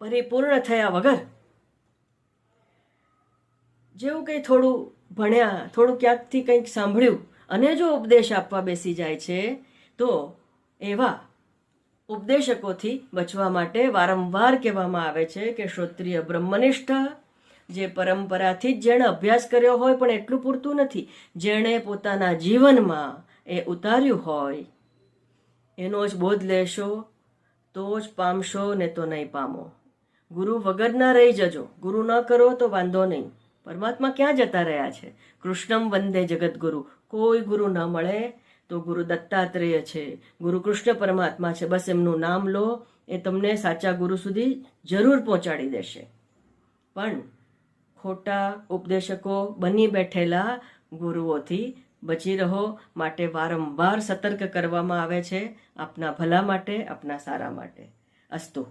પરિપૂર્ણ થયા વગર જેવું કંઈ થોડું ભણ્યા, થોડું ક્યાંકથી કંઈક સાંભળ્યું અને જો ઉપદેશ આપવા બેસી જાય છે તો એવા ઉપદેશકોથી બચવા માટે વારંવાર કહેવામાં આવે છે કે શ્રોત્રિય બ્રહ્મનિષ્ઠ, જે પરંપરાથી જ જેણે અભ્યાસ કર્યો હોય પણ એટલું પૂરતું નથી, જેણે પોતાના જીવનમાં એ ઉતાર્યું હોય એનો જ બોધ લેશો તો જ પામશો, ને તો નહીં પામો. ગુરુ વગર ના રહી જજો, ગુરુ ન કરો તો વાંધો નહીં. પરમાત્મા ક્યાં જતા રહ્યા છે? કૃષ્ણમ વંદે જગતગુરુ. કોઈ ગુરુ ન મળે તો ગુરુ દત્તાત્રેય છે, ગુરુ કૃષ્ણ પરમાત્મા છે. બસ એમનું નામ લો, એ તમને સાચા ગુરુ સુધી જરૂર પહોંચાડી દેશે. પણ ખોટા ઉપદેશકો બની બેઠેલા ગુરુઓથી બચી રહો. માટે વારંવાર સતર્ક કરવામાં આવે છે, આપના ભલા માટે, આપના સારા માટે. અસ્તુ.